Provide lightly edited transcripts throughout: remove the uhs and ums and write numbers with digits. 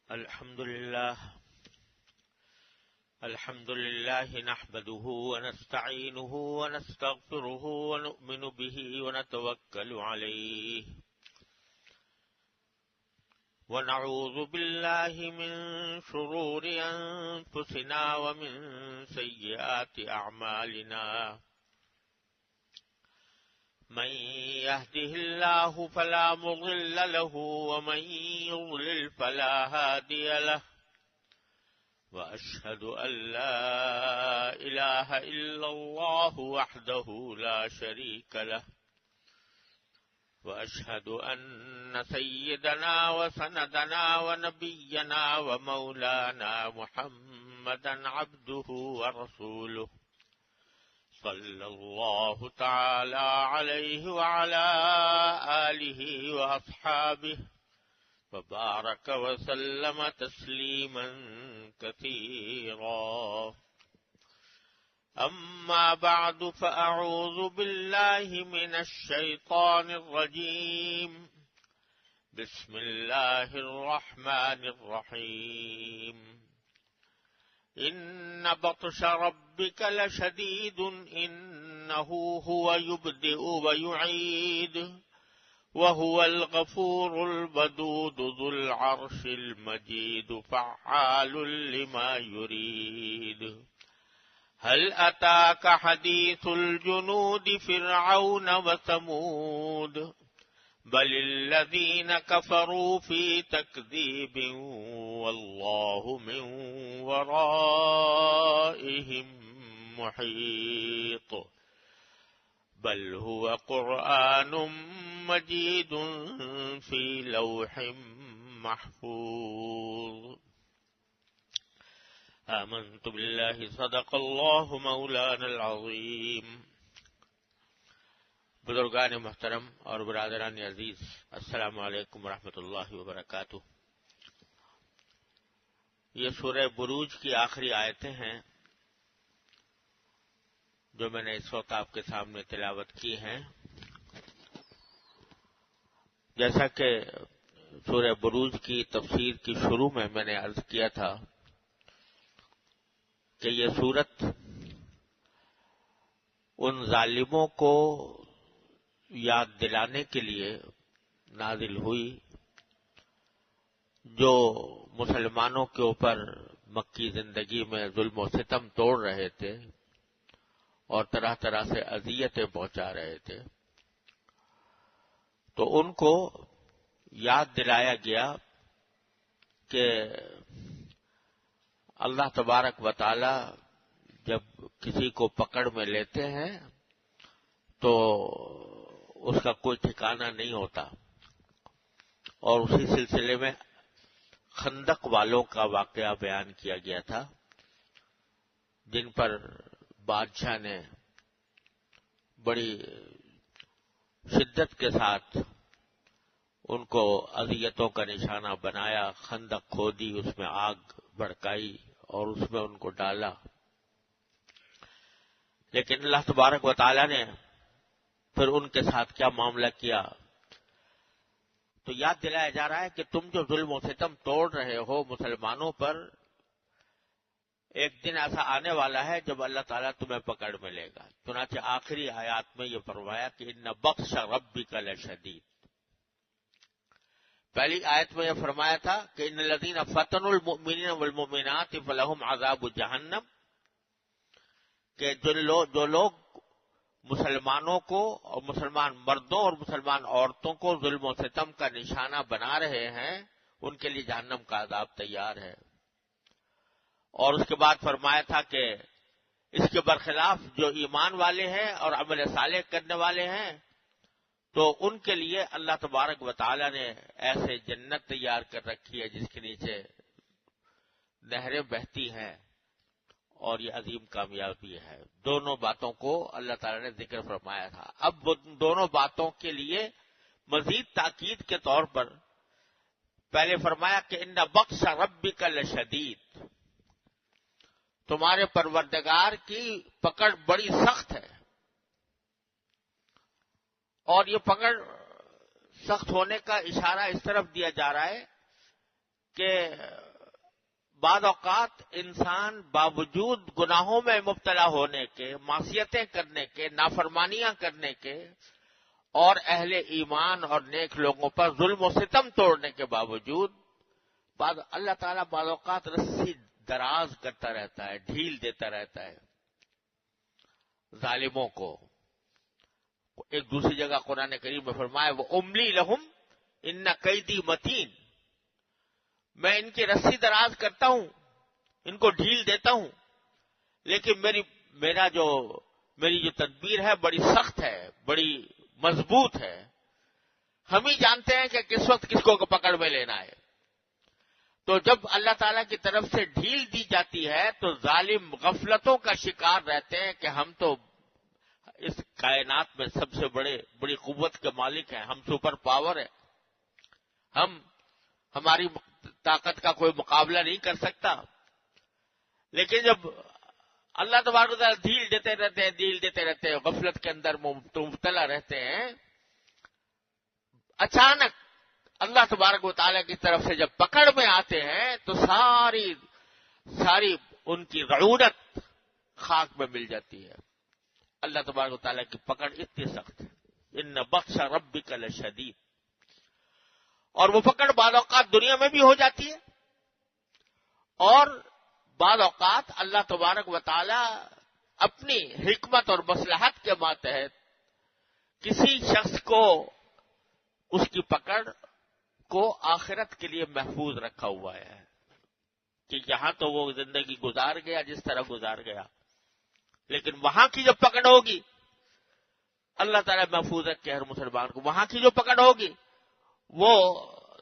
الحمد لله نحمده ونستعينه ونستغفره ونؤمن به ونتوكل عليه ونعوذ بالله من شرور أنفسنا ومن سيئات أعمالنا من يهده الله فلا مضل له ومن يضلل فلا هادي له وأشهد أن لا إله إلا الله وحده لا شريك له وأشهد أن سيدنا وسندنا ونبينا ومولانا محمدا عبده ورسوله صلى الله تعالى عليه وعلى آله وأصحابه وبارك وسلم تسليما كثيرا أما بعد فأعوذ بالله من الشيطان الرجيم بسم الله الرحمن الرحيم إن بطش ربك لشديد إنه هو يبدئ ويعيد وهو الغفور الودود ذو العرش المجيد فعال لما يريد هل أتاك حديث الجنود فرعون وثمود بل الذين كفروا في تكذيب والله من ورائهم محيط بل هو قرآن مجيد في لوح محفوظ آمنت بالله صدق الله مولانا العظيم. بزرگان محترم اور برادران عزیز، السلام علیکم ورحمۃ اللہ وبرکاتہ. یہ سورہ بروج کی آخری آیتیں ہیں جو میں نے اس وقت آپ کے سامنے تلاوت کی ہیں. جیسا کہ سورہ بروج کی تفسیر کی شروع میں نے عرض کیا تھا کہ یہ سورت ان ظالموں کو یاد دلانے کے لیے نازل ہوئی جو مسلمانوں کے اوپر مکی زندگی میں ظلم و ستم توڑ رہے تھے اور طرح طرح سے اذیتیں پہنچا رہے تھے. تو ان کو یاد دلایا گیا کہ اللہ تبارک و تعالی جب کسی کو پکڑ میں لیتے ہیں تو اس کا کوئی ٹھکانہ نہیں ہوتا. اور اسی سلسلے میں خندق والوں کا واقعہ بیان کیا گیا تھا جن پر بادشاہ نے بڑی شدت کے ساتھ ان کو اذیتوں کا نشانہ بنایا، خندق کھودی، اس میں آگ بھڑکائی اور اس میں ان کو ڈالا. لیکن اللہ تبارک و تعالی نے پھر ان کے ساتھ کیا معاملہ کیا تو یاد دلایا جا رہا ہے کہ تم جو ظلم و ستم توڑ رہے ہو مسلمانوں پر، ایک دن ایسا آنے والا ہے جب اللہ تعالیٰ تمہیں پکڑ میں لے گا. چنانچہ آخری آیات میں یہ فرمایا کہ ان بطش ربک لشدید. پہلی آیت میں یہ فرمایا تھا کہ ان الذین فتنوا المؤمنین والمؤمنات فلہم عذاب جہنم، کہ جو لوگ مسلمانوں کو اور مسلمان مردوں اور مسلمان عورتوں کو ظلم و ستم کا نشانہ بنا رہے ہیں ان کے لیے جہنم کا عذاب تیار ہے. اور اس کے بعد فرمایا تھا کہ اس کے برخلاف جو ایمان والے ہیں اور عمل صالح کرنے والے ہیں تو ان کے لیے اللہ تبارک و تعالی نے ایسے جنت تیار کر رکھی ہے جس کے نیچے نہریں بہتی ہیں اور یہ عظیم کامیابی ہے. دونوں باتوں کو اللہ تعالی نے ذکر فرمایا تھا. اب دونوں باتوں کے لیے مزید تاکید کے طور پر پہلے فرمایا کہ ان بطش ربک لشدید، تمہارے پروردگار کی پکڑ بڑی سخت ہے. اور یہ پکڑ سخت ہونے کا اشارہ اس طرف دیا جا رہا ہے کہ بعض اوقات انسان باوجود گناہوں میں مبتلا ہونے کے، معصیتیں کرنے کے، نافرمانیاں کرنے کے اور اہل ایمان اور نیک لوگوں پر ظلم و ستم توڑنے کے باوجود اللہ تعالیٰ بعض اوقات رسی دراز کرتا رہتا ہے، ڈھیل دیتا رہتا ہے ظالموں کو. ایک دوسری جگہ قرآن کریم میں فرمایا وہ املی لہم ان قیدی متین، میں ان کی رسی دراز کرتا ہوں، ان کو ڈھیل دیتا ہوں، لیکن میری جو تدبیر ہے بڑی سخت ہے، بڑی مضبوط ہے. ہم ہی جانتے ہیں کہ کس وقت کس کو پکڑ میں لینا ہے. تو جب اللہ تعالیٰ کی طرف سے ڈھیل دی جاتی ہے تو ظالم غفلتوں کا شکار رہتے ہیں کہ ہم تو اس کائنات میں سب سے بڑی قوت کے مالک ہیں، ہم سپر پاور ہیں، ہماری طاقت کا کوئی مقابلہ نہیں کر سکتا. لیکن جب اللہ تبارک و تعالیٰ ڈھیل دیتے رہتے ہیں، غفلت کے اندر مبتلا رہتے ہیں، اچانک اللہ تبارک و تعالیٰ کی طرف سے جب پکڑ میں آتے ہیں تو ساری ان کی رعونت خاک میں مل جاتی ہے. اللہ تبارک و تعالیٰ کی پکڑ اتنی سخت ہے. ان بطش ربک لشدید. اور وہ پکڑ بعض اوقات دنیا میں بھی ہو جاتی ہے اور بعض اوقات اللہ تبارک و تعالیٰ اپنی حکمت اور مصلحت کے ماتحت کسی شخص کو اس کی پکڑ کو آخرت کے لیے محفوظ رکھا ہوا ہے کہ یہاں تو وہ زندگی گزار گیا جس طرح گزار گیا، لیکن وہاں کی جو پکڑ ہوگی اللہ تعالیٰ محفوظ رکھے ہر مسلمان کو. وہاں کی جو پکڑ ہوگی وہ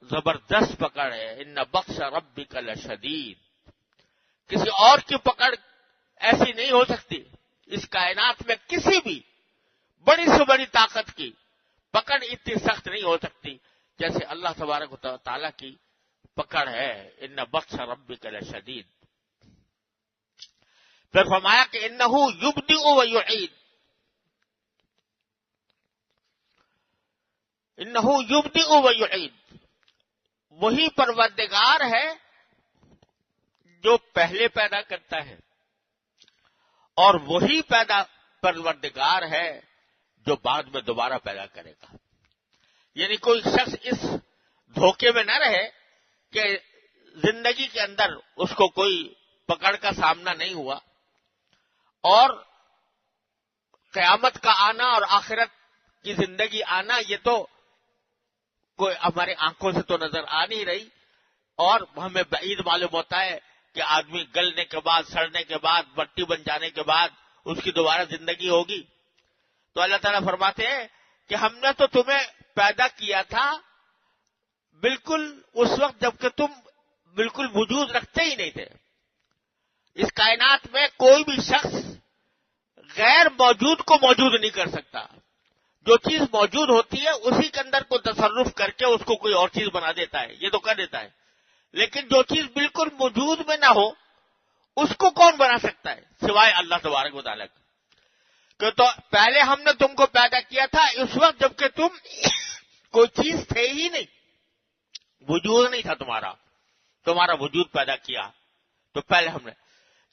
زبردست پکڑ ہے. ان بطش ربک لشدید. کسی اور کی پکڑ ایسی نہیں ہو سکتی. اس کائنات میں کسی بھی بڑی سے بڑی طاقت کی پکڑ اتنی سخت نہیں ہو سکتی جیسے اللہ تبارک و تعالیٰ کی پکڑ ہے. ان بطش ربک لشدید. پھر فرمایا کہ انہ یبدئ و یعید. انہ یبدئ و یعید. وہی پروردگار ہے جو پہلے پیدا کرتا ہے اور وہی پروردگار ہے جو بعد میں دوبارہ پیدا کرے گا. یعنی کوئی شخص اس دھوکے میں نہ رہے کہ زندگی کے اندر اس کو کوئی پکڑ کا سامنا نہیں ہوا اور قیامت کا آنا اور آخرت کی زندگی آنا یہ تو کوئی ہماری آنکھوں سے تو نظر آ نہیں رہی اور ہمیں بعید معلوم ہوتا ہے کہ آدمی گلنے کے بعد، سڑنے کے بعد، مٹی بن جانے کے بعد اس کی دوبارہ زندگی ہوگی. تو اللہ تعالیٰ فرماتے ہیں کہ ہم نے تو تمہیں پیدا کیا تھا بالکل اس وقت جب کہ تم بالکل وجود رکھتے ہی نہیں تھے. اس کائنات میں کوئی بھی شخص غیر موجود کو موجود نہیں کر سکتا. جو چیز موجود ہوتی ہے اسی کے اندر کو تصرف کر کے اس کو کوئی اور چیز بنا دیتا ہے، یہ تو کر دیتا ہے. لیکن جو چیز بالکل موجود میں نہ ہو اس کو کون بنا سکتا ہے سوائے اللہ تبارک و تعالیٰ کا. تو پہلے ہم نے تم کو پیدا کیا تھا اس وقت جب کہ تم کوئی چیز تھے ہی نہیں، وجود نہیں تھا تمہارا وجود پیدا کیا. تو پہلے ہم نے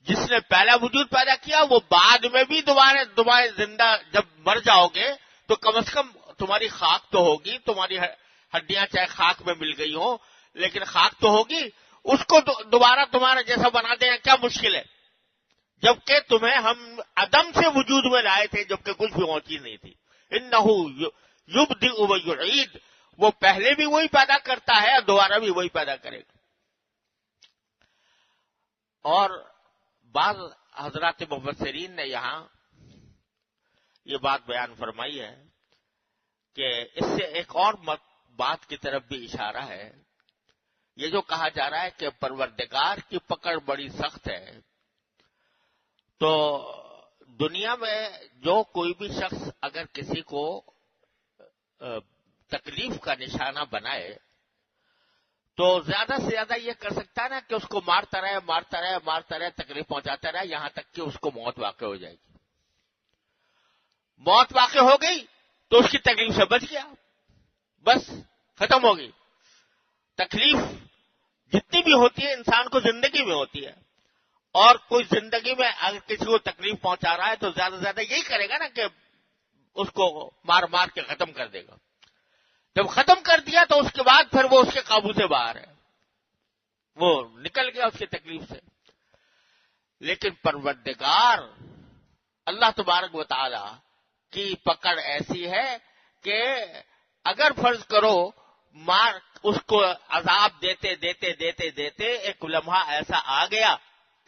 جس نے پہلا وجود پیدا کیا وہ بعد میں بھی تمہارے زندہ جب مر جاؤ گے تو کم از کم تمہاری خاک تو ہوگی. تمہاری ہڈیاں چاہے خاک میں مل گئی ہوں لیکن خاک تو ہوگی. اس کو دوبارہ تمہارا جیسا بنا دینا کیا مشکل ہے، جبکہ تمہیں ہم عدم سے وجود میں لائے تھے جبکہ کچھ بھی اور چیز نہیں تھی. انہ یبدئ و یعید. وہ پہلے بھی وہی پیدا کرتا ہے اور دوبارہ بھی وہی پیدا کرے گا. اور بعض حضرات مفسرین نے یہاں یہ بات بیان فرمائی ہے کہ اس سے ایک اور بات کی طرف بھی اشارہ ہے. یہ جو کہا جا رہا ہے کہ پروردگار کی پکڑ بڑی سخت ہے، تو دنیا میں جو کوئی بھی شخص اگر کسی کو تکلیف کا نشانہ بنائے تو زیادہ سے زیادہ یہ کر سکتا ہے نا کہ اس کو مارتا رہے تکلیف پہنچاتا رہے یہاں تک کہ اس کو موت واقع ہو جائے گی. موت واقع ہو گئی تو اس کی تکلیف سے بچ گیا، بس ختم ہو گئی. تکلیف جتنی بھی ہوتی ہے انسان کو زندگی میں ہوتی ہے، اور کوئی زندگی میں اگر کسی کو تکلیف پہنچا رہا ہے تو زیادہ سے زیادہ یہی کرے گا نا کہ اس کو مار مار کے ختم کر دے گا. جب ختم کر دیا تو اس کے بعد پھر وہ اس کے قابو سے باہر ہے، وہ نکل گیا اس کی تکلیف سے. لیکن پروردگار اللہ تبارک و تعالی کی پکڑ ایسی ہے کہ اگر فرض کرو مار اس کو عذاب دیتے دیتے دیتے دیتے ایک لمحہ ایسا آ گیا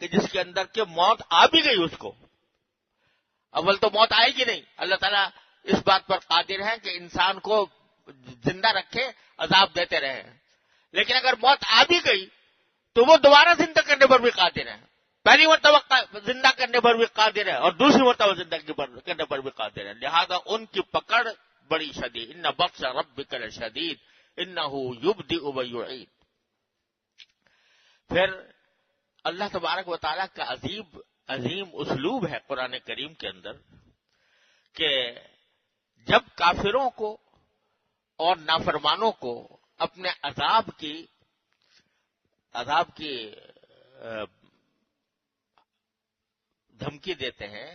کہ جس کے اندر کہ موت آ بھی گئی اس کو. اول تو موت آئے گی نہیں، اللہ تعالیٰ اس بات پر قادر ہے کہ انسان کو زندہ رکھے، عذاب دیتے رہے. لیکن اگر موت آ بھی گئی تو وہ دوبارہ زندہ کرنے پر بھی قادر ہے. پہلی مرتبہ زندہ کرنے پر بھی قادر ہے اور دوسری مرتبہ زندہ کرنے پر بھی قادر ہے. لہذا ان کی پکڑ بڑی شدید. ان بطش ربک لشدید انہ یبدئ ویعید. پھر اللہ تبارک و تعالیٰ کا عظیم اسلوب ہے قرآن کریم کے اندر کہ جب کافروں کو اور نافرمانوں کو اپنے عذاب کی دھمکی دیتے ہیں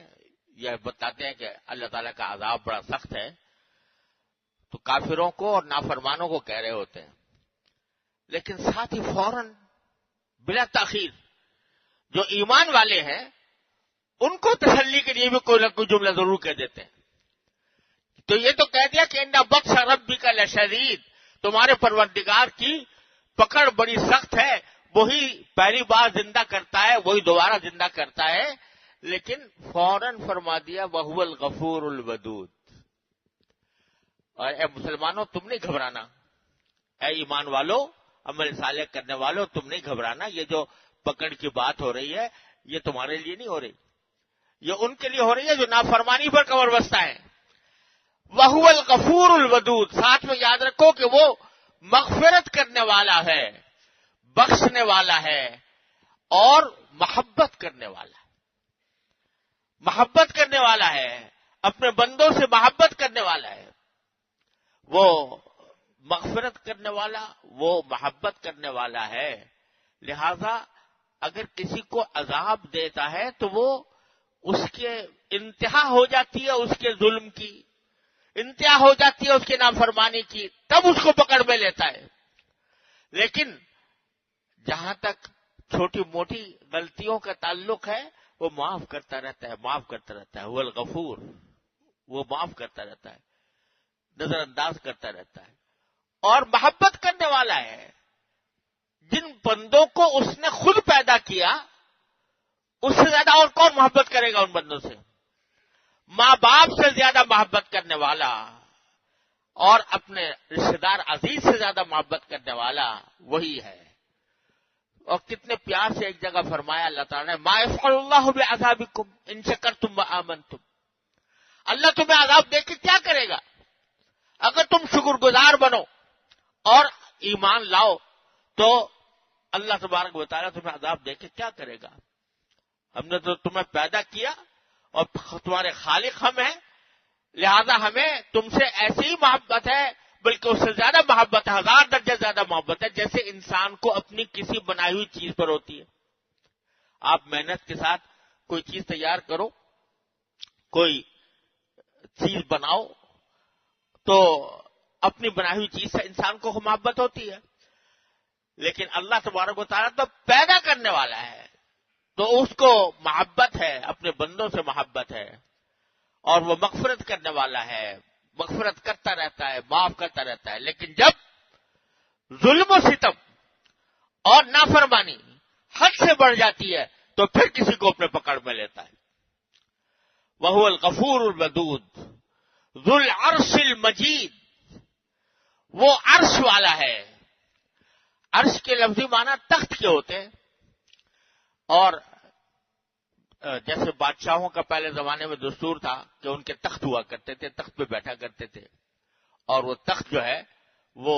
یا بتاتے ہیں کہ اللہ تعالیٰ کا عذاب بڑا سخت ہے، تو کافروں کو اور نافرمانوں کو کہہ رہے ہوتے ہیں، لیکن ساتھ ہی فوراً بلا تاخیر جو ایمان والے ہیں ان کو تسلی کے لیے بھی کوئی نہ کوئی جملہ ضرور کہہ دیتے ہیں. تو یہ تو کہہ دیا کہ ان بطش ربک لشدید، تمہارے پروردگار کی پکڑ بڑی سخت ہے، وہی پہلی بار زندہ کرتا ہے، وہی دوبارہ زندہ کرتا ہے. لیکن فوراً فرما دیا وَهُوَ الْغَفُورُ الْوَدُودُ. اور اے مسلمانوں تم نہیں گھبرانا، اے ایمان والو، عمل صالح کرنے والو تم نہیں گھبرانا. یہ جو پکڑ کی بات ہو رہی ہے یہ تمہارے لیے نہیں ہو رہی، یہ ان کے لیے ہو رہی ہے جو نافرمانی پر کمر بستہ ہے. وَهُوَ الْغَفُورُ الْوَدُودُ. ساتھ میں یاد رکھو کہ وہ مغفرت کرنے والا ہے، بخشنے والا ہے اور محبت کرنے والا ہے. محبت کرنے والا ہے، اپنے بندوں سے محبت کرنے والا ہے. وہ مغفرت کرنے والا، وہ محبت کرنے والا ہے. لہذا اگر کسی کو عذاب دیتا ہے تو وہ اس کے انتہا ہو جاتی ہے، اس کے ظلم کی انتہا ہو جاتی ہے، اس کے نافرمانی کی، تب اس کو پکڑ میں لیتا ہے. لیکن جہاں تک چھوٹی موٹی غلطیوں کا تعلق ہے وہ معاف کرتا رہتا ہے، معاف کرتا رہتا ہے. وہ الغفور، وہ معاف کرتا رہتا ہے، نظر انداز کرتا رہتا ہے اور محبت کرنے والا ہے. جن بندوں کو اس نے خود پیدا کیا اس سے زیادہ اور کون محبت کرے گا ان بندوں سے؟ ماں باپ سے زیادہ محبت کرنے والا اور اپنے رشتہ دار عزیز سے زیادہ محبت کرنے والا وہی ہے. اور کتنے پیار سے ایک جگہ فرمایا اللہ تعالیٰ نے ما یفعل اللہ بعذابکم ان شکرتم وآمنتم. اللہ تمہیں عذاب دے کے کیا کرے گا؟ اگر تم شکر گزار بنو اور ایمان لاؤ تو اللہ تبارک و تعالیٰ تمہیں عذاب دے کے کیا کرے گا؟ ہم نے تو تمہیں پیدا کیا اور تمہارے خالق ہم ہیں، لہذا ہمیں تم سے ایسی ہی محبت ہے، بلکہ اس سے زیادہ محبت ہے، 1000 درجے زیادہ محبت ہے جیسے انسان کو اپنی کسی بنائی ہوئی چیز پر ہوتی ہے. آپ محنت کے ساتھ کوئی چیز تیار کرو، کوئی چیز بناؤ تو اپنی بنائی ہوئی چیز سے انسان کو محبت ہوتی ہے. لیکن اللہ تبارک و تعالیٰ تو پیدا کرنے والا ہے تو اس کو محبت ہے، اپنے بندوں سے محبت ہے اور وہ مغفرت کرنے والا ہے، مغفرت کرتا رہتا ہے، معاف کرتا رہتا ہے. لیکن جب ظلم و ستم اور نافرمانی حد سے بڑھ جاتی ہے تو پھر کسی کو اپنے پکڑ میں لیتا ہے. وَهُوَ الْغَفُورُ الْوَدُودُ ذُو الْعَرْشِ الْمَجِيدُ. وہ عرش والا ہے. عرش کے لفظی معنی تخت کے ہوتے ہیں، اور جیسے بادشاہوں کا پہلے زمانے میں دستور تھا کہ ان کے تخت ہوا کرتے تھے، تخت پہ بیٹھا کرتے تھے، اور وہ تخت جو ہے وہ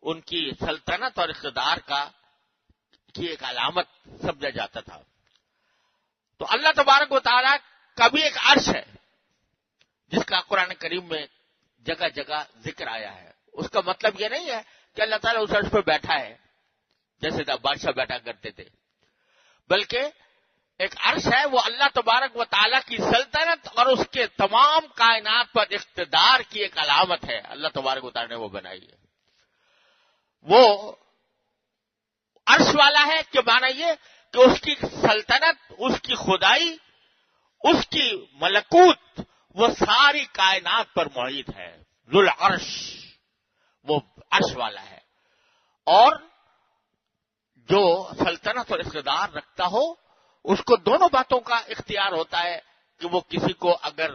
ان کی سلطنت اور اقتدار کی ایک علامت سمجھا جاتا تھا. تو اللہ تبارک و تعالیٰ کا بھی ایک عرش ہے جس کا قرآن کریم میں جگہ جگہ ذکر آیا ہے. اس کا مطلب یہ نہیں ہے کہ اللہ تعالیٰ اس عرش پہ بیٹھا ہے، جیسے بادشاہ بیٹھا کرتے تھے، بلکہ ایک عرش ہے، وہ اللہ تبارک و تعالیٰ کی سلطنت اور اس کے تمام کائنات پر اقتدار کی ایک علامت ہے، اللہ تبارک و تعالیٰ نے وہ بنائی ہے۔ وہ عرش والا ہے کہ معنی یہ کہ اس کی سلطنت، اس کی خدائی، اس کی ملکوت وہ ساری کائنات پر محیط ہے۔ ذو العرش، وہ عرش والا ہے، اور جو سلطنت اور اقتدار رکھتا ہو اس کو دونوں باتوں کا اختیار ہوتا ہے کہ وہ کسی کو اگر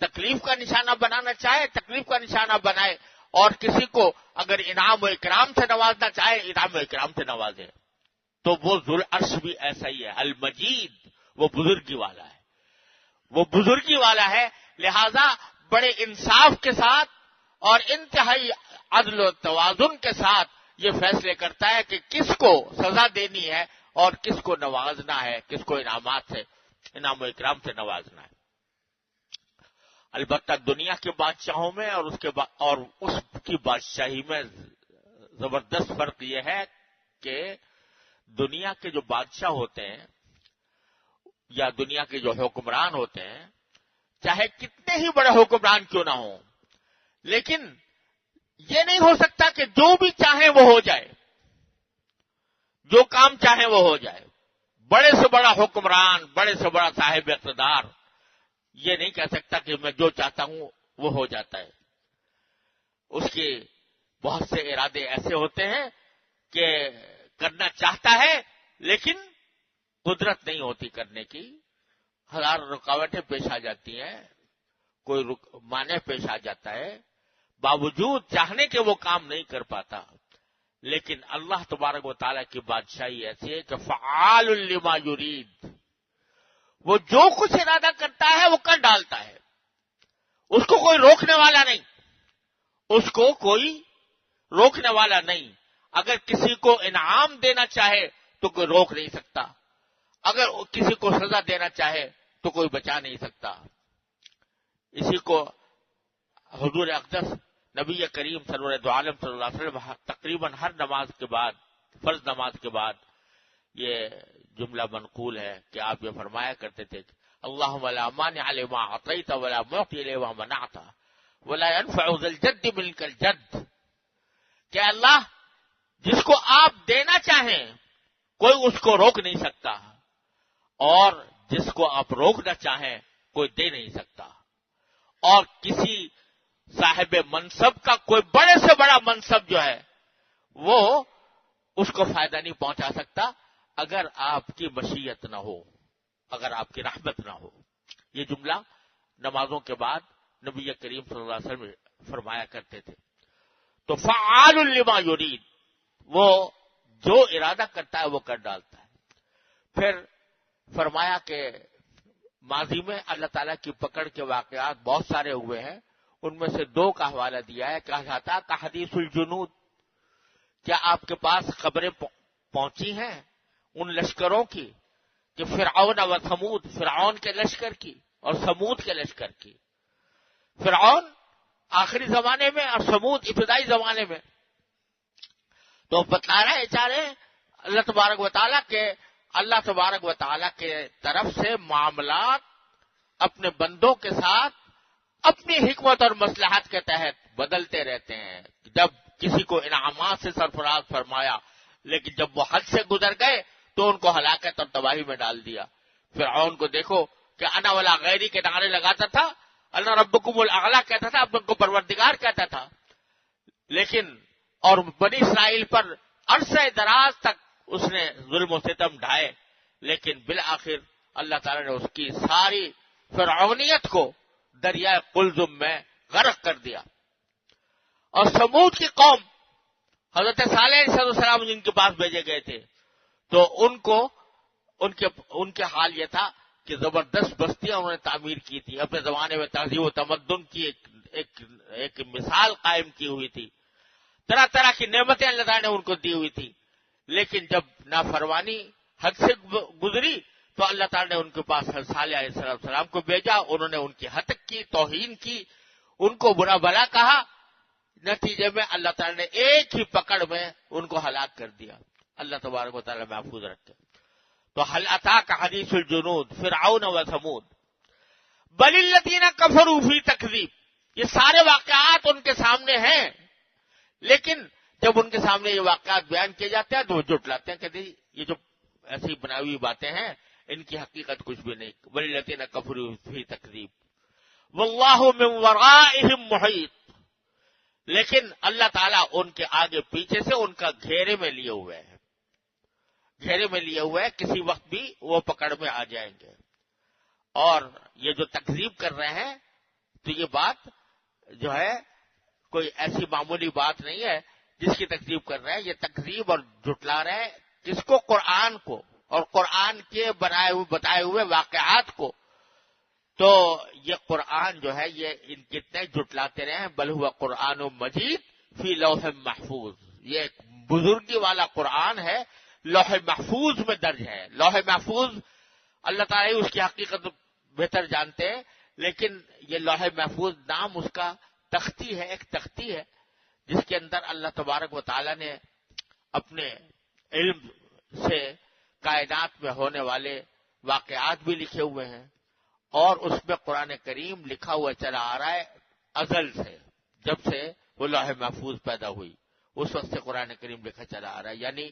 تکلیف کا نشانہ بنانا چاہے تکلیف کا نشانہ بنائے، اور کسی کو اگر انعام و اکرام سے نوازنا چاہے انعام و اکرام سے نوازے۔ تو وہ ذو العرش بھی ایسا ہی ہے، المجید، وہ بزرگی والا ہے، وہ بزرگی والا ہے، لہذا بڑے انصاف کے ساتھ اور انتہائی عدل و توازن کے ساتھ یہ فیصلے کرتا ہے کہ کس کو سزا دینی ہے اور کس کو نوازنا ہے، کس کو انعامات سے، انعام و اکرام سے نوازنا ہے۔ البتہ دنیا کے بادشاہوں میں اور اس کی بادشاہی میں زبردست فرق یہ ہے کہ دنیا کے جو بادشاہ ہوتے ہیں یا دنیا کے جو حکمران ہوتے ہیں، چاہے کتنے ہی بڑے حکمران کیوں نہ ہوں، لیکن یہ نہیں ہو سکتا کہ جو بھی چاہیں وہ ہو جائے، جو کام چاہیں وہ ہو جائے۔ بڑے سے بڑا حکمران، بڑے سے بڑا صاحب اقتدار یہ نہیں کہہ سکتا کہ میں جو چاہتا ہوں وہ ہو جاتا ہے۔ اس کے بہت سے ارادے ایسے ہوتے ہیں کہ کرنا چاہتا ہے لیکن قدرت نہیں ہوتی کرنے کی، ہزاروں رکاوٹیں پیش آ جاتی ہیں، کوئی مانع پیش آ جاتا ہے، باوجود چاہنے کے وہ کام نہیں کر پاتا۔ لیکن اللہ تبارک و تعالیٰ کی بادشاہی ایسی ہے کہ فعال لما یرید، وہ جو کچھ ارادہ کرتا ہے وہ کر ڈالتا ہے، اس کو کوئی روکنے والا نہیں، اس کو کوئی روکنے والا نہیں۔ اگر کسی کو انعام دینا چاہے تو کوئی روک نہیں سکتا، اگر کسی کو سزا دینا چاہے تو کوئی بچا نہیں سکتا۔ اسی کو حضور اقدس نبی کریم صلی اللہ علیہ وسلم تقریباً ہر نماز کے بعد، فرض نماز کے بعد یہ جملہ منقول ہے کہ آپ یہ فرمایا کرتے تھے اللہم لا مانع لما اعطیت ولا معطی لما منعت ولا ينفع ذا الجد منک الجد، کہ اللہ جس کو آپ دینا چاہیں کوئی اس کو روک نہیں سکتا، اور جس کو آپ روکنا چاہیں کوئی دے نہیں سکتا، اور کسی صاحب منصب کا کوئی بڑے سے بڑا منصب جو ہے وہ اس کو فائدہ نہیں پہنچا سکتا اگر آپ کی مشیت نہ ہو، اگر آپ کی رحمت نہ ہو۔ یہ جملہ نمازوں کے بعد نبی کریم صلی اللہ علیہ وسلم فرمایا کرتے تھے۔ تو فعال لما یرید، وہ جو ارادہ کرتا ہے وہ کر ڈالتا ہے۔ پھر فرمایا کہ ماضی میں اللہ تعالیٰ کی پکڑ کے واقعات بہت سارے ہوئے ہیں، ان میں سے دو کا حوالہ دیا ہے۔ کہا جاتا کہ حدیث الجنود، کیا آپ کے پاس خبریں پہنچی ہیں ان لشکروں کی کہ فرعون و ثمود، فرعون کے لشکر کی اور ثمود کے لشکر کی۔ فرعون آخری زمانے میں اور ثمود ابتدائی زمانے میں۔ تو بتا رہے چارے اللہ تبارک و تعالیٰ کے طرف سے معاملات اپنے بندوں کے ساتھ اپنی حکمت اور مصلحت کے تحت بدلتے رہتے ہیں۔ جب کسی کو انعامات سے سرفراز فرمایا، لیکن جب وہ حد سے گزر گئے تو ان کو ہلاکت اور تباہی میں ڈال دیا۔ فرعون کو دیکھو کہ انا ولا غیری کے نعرے لگاتا تھا، اللہ ربکم الاعلی کہتا تھا، اپنے کو پروردگار کہتا تھا، لیکن اور بنی اسرائیل پر عرصہ دراز تک اس نے ظلم و ستم ڈھائے، لیکن بالآخر اللہ تعالیٰ نے اس کی ساری فرعونیت کو دریائے قلزم میں غرق کر دیا۔ اور ثمود کی قوم حضرت صالح علیہ السلام جن کے پاس بھیجے گئے تھے، تو ان کے حال یہ تھا کہ زبردست بستیاں انہوں نے تعمیر کی تھی، اپنے زمانے میں تہذیب و تمدن کی ایک مثال قائم کی ہوئی تھی، طرح طرح کی نعمتیں اللہ تعالیٰ نے ان کو دی ہوئی تھی، لیکن جب نافرمانی حد سے گزری تو اللہ تعالیٰ نے ان کے پاس صالح علیہ السلام کو بھیجا، انہوں نے ان کی ہتک کی، توہین کی، ان کو برا بھلا کہا، نتیجے میں اللہ تعالیٰ نے ایک ہی پکڑ میں ان کو ہلاک کر دیا۔ اللہ تبارک و تعالیٰ محفوظ رکھے. تو حل اتاک حدیث الجنود فرعون و ثمود بل الذین کفروا فی تکذیب. یہ سارے واقعات ان کے سامنے ہیں، لیکن جب ان کے سامنے یہ واقعات بیان کیے جاتے ہیں تو وہ جھٹلاتے ہیں، کہتے ہیں یہ جو ایسی بنائی ہوئی باتیں ہیں ان کی حقیقت کچھ بھی نہیں. بل الذین کفروا فی تکذیب واللہ من ورائہم محیط. لیکن اللہ تعالیٰ ان کے آگے پیچھے سے ان کا گھیرے میں لیے ہوئے ہیں، گھیرے میں لیے ہوئے ہیں، کسی وقت بھی وہ پکڑ میں آ جائیں گے. اور یہ جو تکذیب کر رہے ہیں تو یہ بات جو ہے کوئی ایسی معمولی بات نہیں ہے جس کی تکذیب کر رہے ہیں. یہ تکذیب اور جھٹلا رہے ہیں کس کو؟ قرآن کو اور قرآن کے بتائے ہوئے واقعات کو. تو یہ قرآن جو ہے یہ ان کتنے جھٹلاتے رہے ہیں. بل ہوا قرآن مجید فی لوح محفوظ. یہ ایک بزرگی والا قرآن ہے، لوح محفوظ میں درج ہے. لوح محفوظ اللہ تعالیٰ اس کی حقیقت بہتر جانتے ہیں، لیکن یہ لوح محفوظ نام اس کا تختی ہے، ایک تختی ہے جس کے اندر اللہ تبارک و تعالیٰ نے اپنے علم سے کائنات میں ہونے والے واقعات بھی لکھے ہوئے ہیں. اور اس میں قرآن کریم لکھا ہوا چلا آ رہا ہے ازل سے، جب سے وہ لوح محفوظ پیدا ہوئی اس وقت سے قرآن کریم لکھا چلا آ رہا ہے. یعنی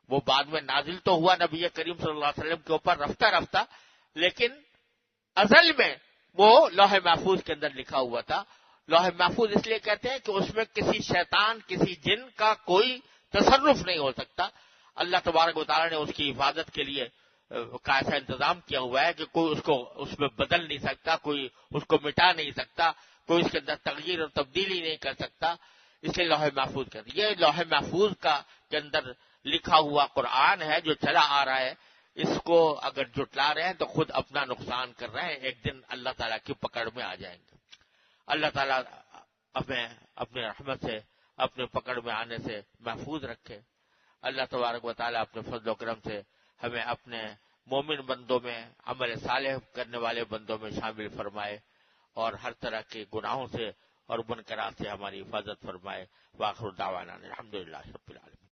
وہ بعد میں نازل تو ہوا نبی کریم صلی اللہ علیہ وسلم کے اوپر رفتہ رفتہ، لیکن ازل میں وہ لوح محفوظ کے اندر لکھا ہوا تھا. لوح محفوظ اس لیے کہتے ہیں کہ اس میں کسی شیطان کسی جن کا کوئی تصرف نہیں ہو سکتا. اللہ تبارک و تعالیٰ نے اس کی حفاظت کے لیے کا ایسا انتظام کیا ہوا ہے کہ کوئی اس کو اس میں بدل نہیں سکتا، کوئی اس کو مٹا نہیں سکتا، کوئی اس کے اندر تغییر اور تبدیلی نہیں کر سکتا. اس لیے لوح محفوظ کہتے ہیں. یہ لوح محفوظ کے اندر لکھا ہوا قرآن ہے جو چلا آ رہا ہے. اس کو اگر جھٹلا رہے ہیں تو خود اپنا نقصان کر رہے ہیں، ایک دن اللہ تعالیٰ کی پکڑ میں آ جائیں گے. اللہ تعالیٰ ہمیں اپنے رحمت سے اپنے پکڑ میں آنے سے محفوظ رکھے. اللہ تبارک و تعالیٰ اپنے فضل و کرم سے ہمیں اپنے مومن بندوں میں عمل صالح کرنے والے بندوں میں شامل فرمائے اور ہر طرح کے گناہوں سے اور منکرات سے ہماری حفاظت فرمائے. وآخر دعوانا الحمدللہ رب العالمین.